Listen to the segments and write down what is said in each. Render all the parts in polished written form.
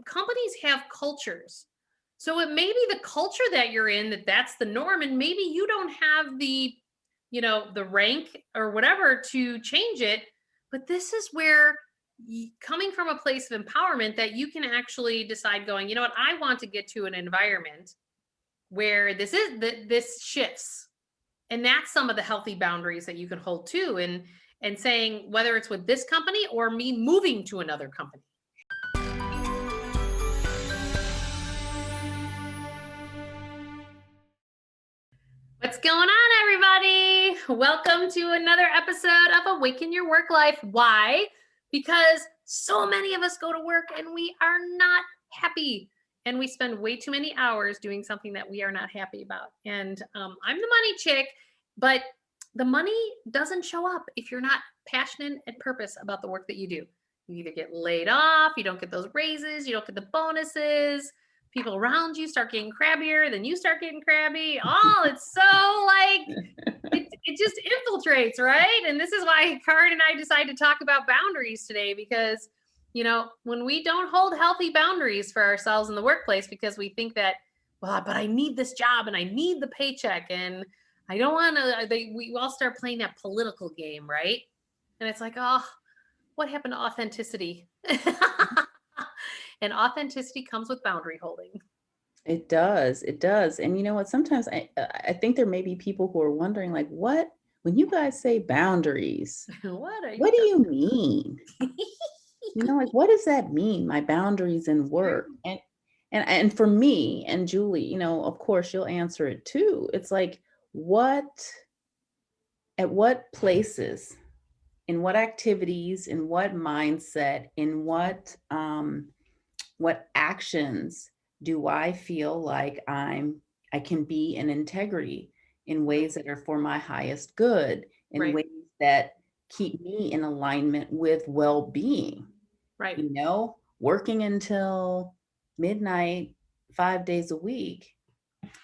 companies have cultures. So it may be the culture that you're in that's the norm, and maybe you don't have the rank or whatever to change it. But this is where coming from a place of empowerment that you can actually decide going, you know what, I want to get to an environment where this shifts. And that's some of the healthy boundaries that you can hold too. And saying whether it's with this company or me moving to another company. What's going on, everybody? Welcome to another episode of Awaken Your Work Life. Why? Because so many of us go to work and we are not happy. And we spend way too many hours doing something that we are not happy about. And I'm the money chick, but the money doesn't show up if you're not passionate and purpose about the work that you do. You either get laid off, you don't get those raises, you don't get the bonuses. People around you start getting crabbier, then you start getting crabby. Oh, it's so it just infiltrates, right? And this is why Karen and I decided to talk about boundaries today, because when we don't hold healthy boundaries for ourselves in the workplace because we think that, well, but I need this job and I need the paycheck and I don't want to, we all start playing that political game, right? And it's like, oh, what happened to authenticity? And authenticity comes with boundary holding. It does. It does. And you know what? Sometimes I think there may be people who are wondering, like, when you guys say boundaries, what do you mean? Like, what does that mean? My boundaries in work. And for me and Julie, of course you'll answer it too. It's like, at what places, in what activities, in what mindset, in what actions do I feel like I can be in integrity in ways that are for my highest good, in ways that keep me in alignment with well-being. Right. Working until midnight 5 days a week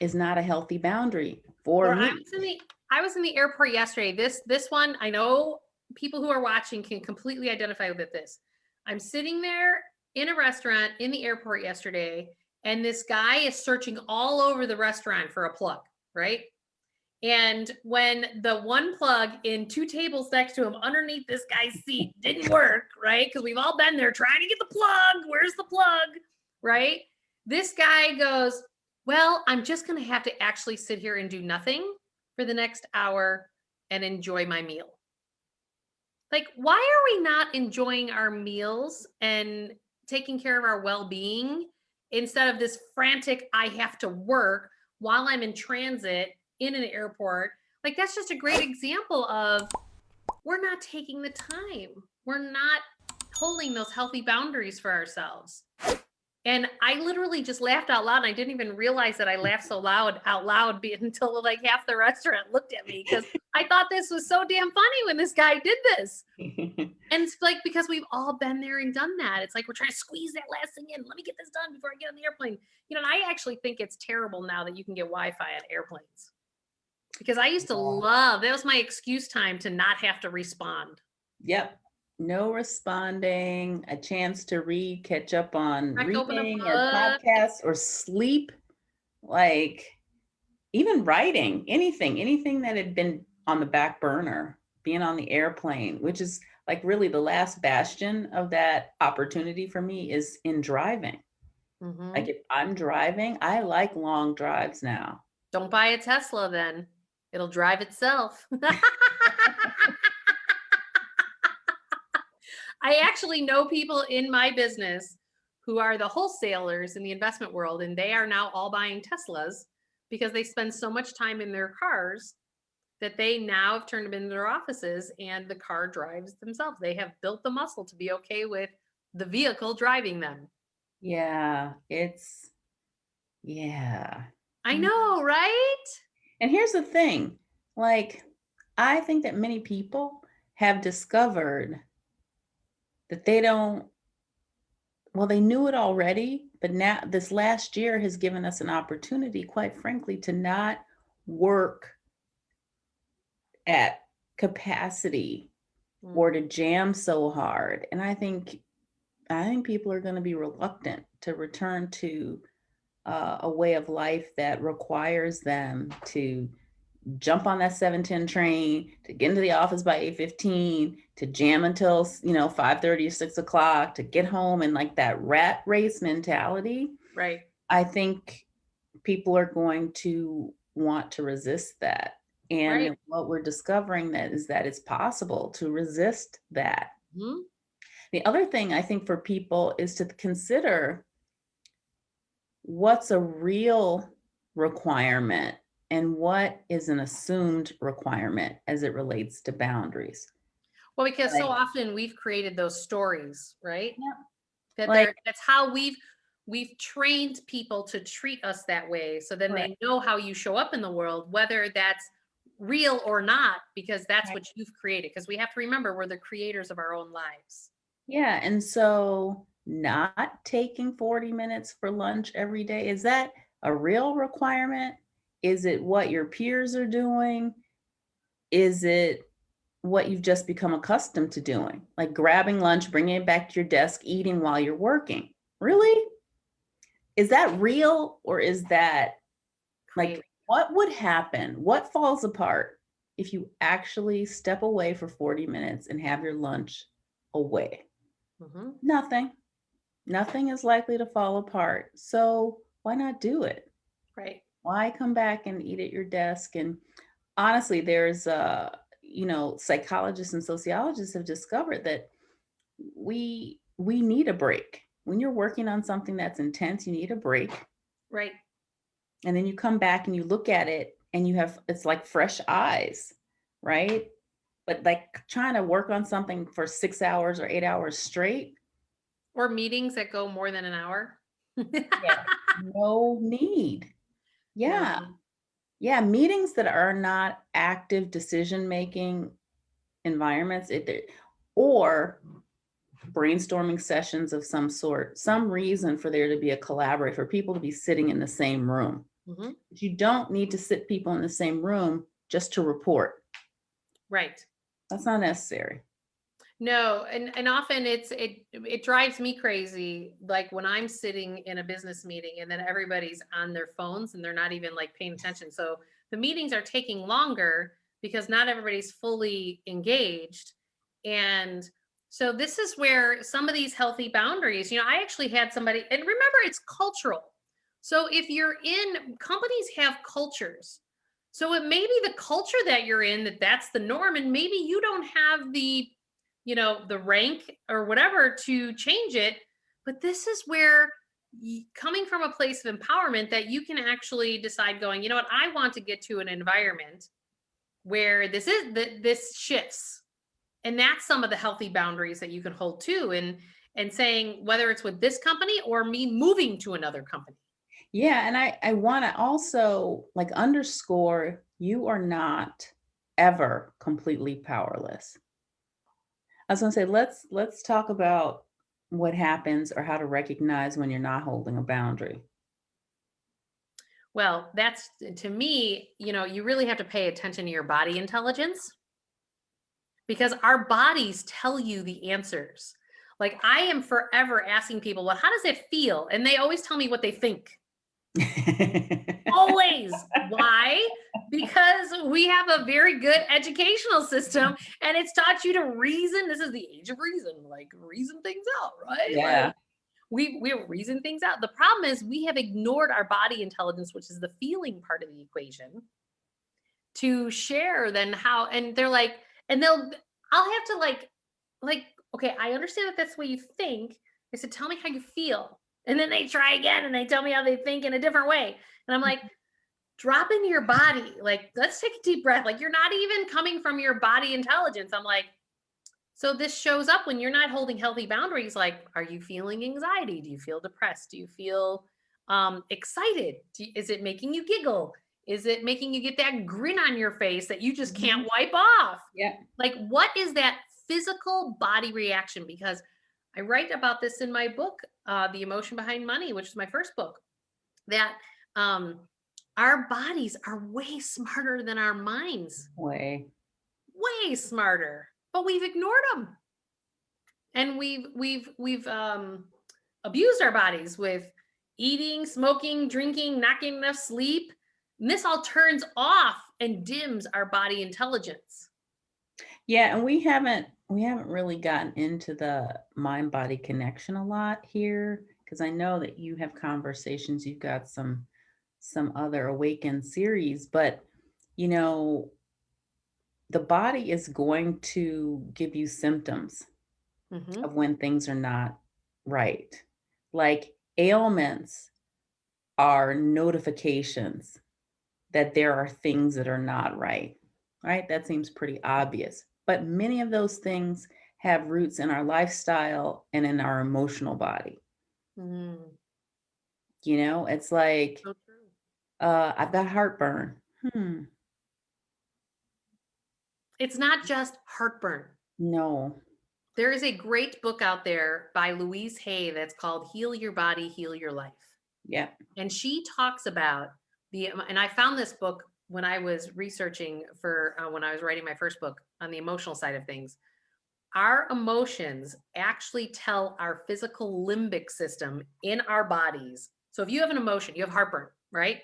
is not a healthy boundary for me. I was in the airport yesterday. This one, I know people who are watching can completely identify with this. I'm sitting there in a restaurant in the airport yesterday, and this guy is searching all over the restaurant for a plug, right? And when the one plug in 2 tables next to him underneath this guy's seat didn't work, right? Because we've all been there trying to get the plug. Where's the plug, right? This guy goes, well, I'm just going to have to actually sit here and do nothing for the next hour and enjoy my meal. Like, why are we not enjoying our meals and taking care of our well-being instead of this frantic, I have to work while I'm in transit in an airport? Like, that's just a great example of we're not taking the time. We're not holding those healthy boundaries for ourselves. And I literally just laughed out loud. And I didn't even realize that I laughed so out loud until like half the restaurant looked at me, because I thought this was so damn funny when this guy did this. And it's like, because we've all been there and done that. It's like, we're trying to squeeze that last thing in. Let me get this done before I get on the airplane. And I actually think it's terrible now that you can get Wi-Fi on airplanes, because I used to love, that was my excuse time to not have to respond. Yep. No responding, a chance to read, catch up on reading or podcasts or sleep, like even writing, anything that had been on the back burner, being on the airplane, which is like really the last bastion of that opportunity for me is in driving. Mm-hmm. Like if I'm driving, I like long drives now. Don't buy a Tesla then. It'll drive itself. I actually know people in my business who are the wholesalers in the investment world, and they are now all buying Teslas because they spend so much time in their cars that they now have turned them into their offices, and the car drives themselves. They have built the muscle to be okay with the vehicle driving them. Yeah, I know, right? And here's the thing, like, I think that many people have discovered that they knew it already, but now this last year has given us an opportunity, quite frankly, to not work at capacity or to jam so hard. And I think I think people are going to be reluctant to return to a way of life that requires them to jump on that 7:10 train, to get into the office by 8:15, to jam until 5:30 or 6 o'clock, to get home, and like that rat race mentality. Right. I think people are going to want to resist that. Right. And what we're discovering that it's possible to resist that. Hmm. The other thing I think for people is to consider what's a real requirement and what is an assumed requirement as it relates to boundaries. Well, because so Like, often we've created those stories, right? yeah, That like, that's how we've trained people to treat us that way. So then right, they know how you show up in the world, whether that's real or not, because that's right. what you've created. Because we have to remember we're the creators of our own lives. Yeah. And so not taking 40 minutes for lunch every day, is that a real requirement? Is it what your peers are doing? Is it what you've just become accustomed to doing? Like grabbing lunch, bringing it back to your desk, eating while you're working. Really? Is that real, or is that like, Create. what would happen? What falls apart if you actually step away for 40 minutes and have your lunch away? Hmm. Nothing. Nothing is likely to fall apart. So why not do it? Right. Why come back and eat at your desk? And honestly, there's psychologists and sociologists have discovered that we need a break. When you're working on something that's intense, you need a break. Right. And then you come back and you look at it and it's like fresh eyes, right? But like trying to work on something for 6 hours or 8 hours straight, Or meetings that go more than an hour. yeah, no need. Yeah. No. Yeah. Meetings that are not active decision making environments, or brainstorming sessions of some sort, some reason for there to be a collaborate, for people to be sitting in the same room. Hmm. But you don't need to sit people in the same room just to report. Right. That's not necessary. No, and often it drives me crazy, like when I'm sitting in a business meeting and then everybody's on their phones and they're not even like paying attention. So the meetings are taking longer because not everybody's fully engaged. And so this is where some of these healthy boundaries, I actually had somebody, and remember it's cultural. So if you're in companies have cultures. So it may be the culture that you're in that's the norm, and maybe you don't have the rank or whatever to change it. But this is where coming from a place of empowerment that you can actually decide going, you know what, I want to get to an environment where this shifts. And that's some of the healthy boundaries that you can hold too. And saying whether it's with this company or me moving to another company. Yeah, and I want to also like underscore, you are not ever completely powerless. I was going to say, let's talk about what happens or how to recognize when you're not holding a boundary. Well, that's to me, you really have to pay attention to your body intelligence, because our bodies tell you the answers. Like I am forever asking people, well, how does it feel? And they always tell me what they think. Always. Why? Because we have a very good educational system and it's taught you to reason. This is the age of reason, like reason things out, right? Yeah. Like we reason things out. The problem is we have ignored our body intelligence, which is the feeling part of the equation, to share then how, and they're like, and I'll have to like, okay, I understand that that's the way you think. I said, tell me how you feel. And then they try again and they tell me how they think in a different way. And I'm like, drop into your body. Like, let's take a deep breath. Like, you're not even coming from your body intelligence. I'm like, so this shows up when you're not holding healthy boundaries. Like, are you feeling anxiety? Do you feel depressed? Do you feel excited? Is it making you giggle? Is it making you get that grin on your face that you just Mhm. can't wipe off? Yeah. Like, what is that physical body reaction? Because I write about this in my book, The Emotion Behind Money, which is my first book, that our bodies are way smarter than our minds, Way. way smarter, but we've ignored them. And we've abused our bodies with eating, smoking, drinking, not getting enough sleep. And this all turns off and dims our body intelligence. Yeah, and we haven't really gotten into the mind body connection a lot here because I know that you have conversations, you've got some other awakened series, but you know, the body is going to give you symptoms Hmm. of when things are not right. Like ailments are notifications that there are things that are not right, right? That seems pretty obvious. But many of those things have roots in our lifestyle and in our emotional body. Mm, It's like, so true. I've got heartburn. Hmm. It's not just heartburn. No. There is a great book out there by Louise Hay that's called Heal Your Body, Heal Your Life. Yeah. And she talks about and I found this book when I was researching for when I was writing my first book on the emotional side of things. Our emotions actually tell our physical limbic system in our bodies. So if you have an emotion, you have heartburn, right?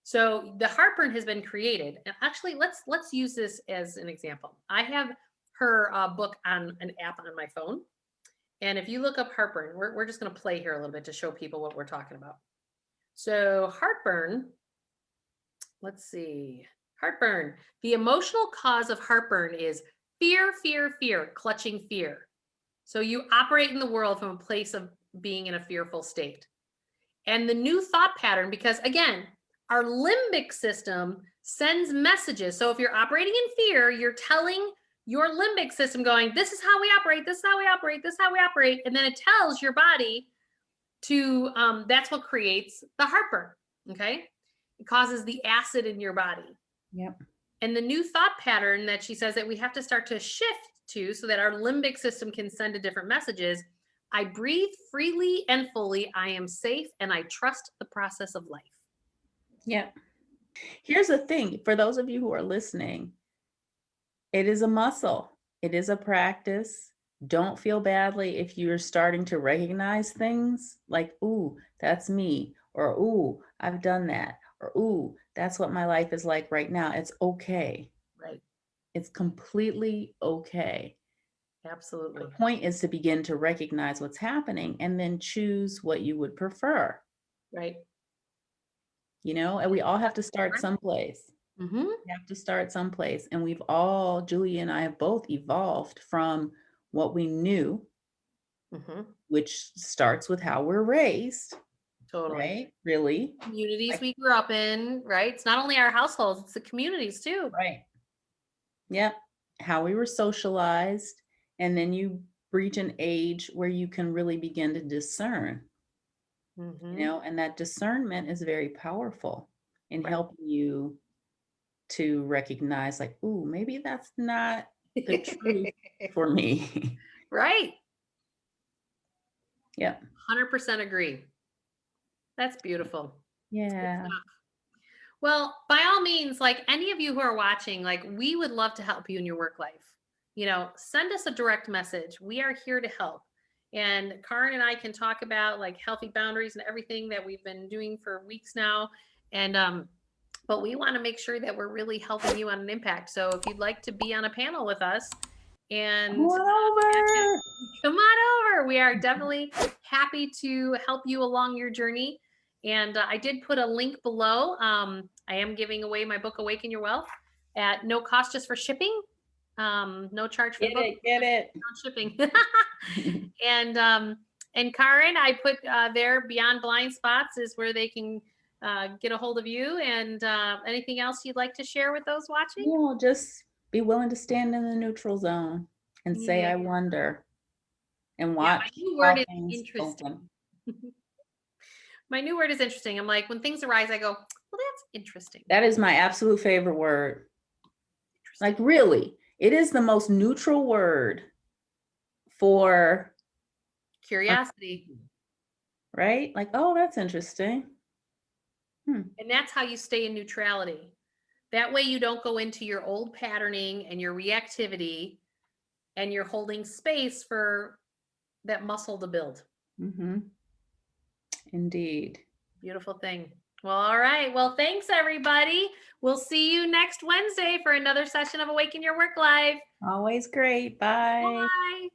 So the heartburn has been created. And actually, let's use this as an example. I have her book on an app on my phone. And if you look up heartburn, we're just going to play here a little bit to show people what we're talking about. So heartburn, let's see. Heartburn. The emotional cause of heartburn is fear, fear, fear, clutching fear. So you operate in the world from a place of being in a fearful state. And the new thought pattern, because again, our limbic system sends messages. So if you're operating in fear, you're telling your limbic system going, this is how we operate, this is how we operate, this is how we operate. And then it tells your body to, that's what creates the heartburn. Okay. It causes the acid in your body. Yep. And the new thought pattern that she says that we have to start to shift to so that our limbic system can send a different messages. I breathe freely and fully. I am safe and I trust the process of life. Yep. Here's the thing for those of you who are listening, it is a muscle, it is a practice. Don't feel badly if you're starting to recognize things like, ooh, that's me, or ooh, I've done that, or ooh, that's what my life is like right now. It's okay. Right. It's completely okay. Absolutely. The point is to begin to recognize what's happening and then choose what you would prefer, Right. and we all have to start someplace. Mm-hmm. We have to start someplace. And we've all, Julie and I have both evolved from what we knew, Mm-hmm. which starts with how we're raised, Totally. right? Really? Communities Like, we grew up in, right? It's not only our households, it's the communities too. right. Yep. How we were socialized. And then you reach an age where you can really begin to discern, Mm-hmm. and that discernment is very powerful in Right. helping you to recognize, like, ooh, maybe that's not the truth for me. Right. Yep. 100% agree. That's beautiful. It's good Yeah. stuff. Well, by all means, like any of you who are watching, like we would love to help you in your work life. Send us a direct message. We are here to help. And Karin and I can talk about like healthy boundaries and everything that we've been doing for weeks now. And but we want to make sure that we're really helping you on an impact. So if you'd like to be on a panel with us Come and on over. come on over. We are definitely happy to help you along your journey. And I did put a link below. I am giving away my book, Awaken Your Wealth, at no cost, just for shipping. No charge for the book, Get it. not shipping. And Karin, I put there Beyond Blind Spots is where they can get a hold of you. And anything else you'd like to share with those watching? Just be willing to stand in the neutral zone and say, Yeah. I wonder, and Yeah. watch My new how word is things interesting. open. My new word is interesting. I'm like, when things arise, I go, well, that's interesting. That is my absolute favorite word. Like, really, it is the most neutral word for Curiosity. right? Like, oh, that's interesting. And that's how you stay in neutrality. That way you don't go into your old patterning and your reactivity, and you're holding space for that muscle to build. Mm-hmm. Indeed. Beautiful thing. Well, all right. Well, thanks everybody. We'll see you next Wednesday for another session of Awaken Your Work Life. Always great. Bye. Bye.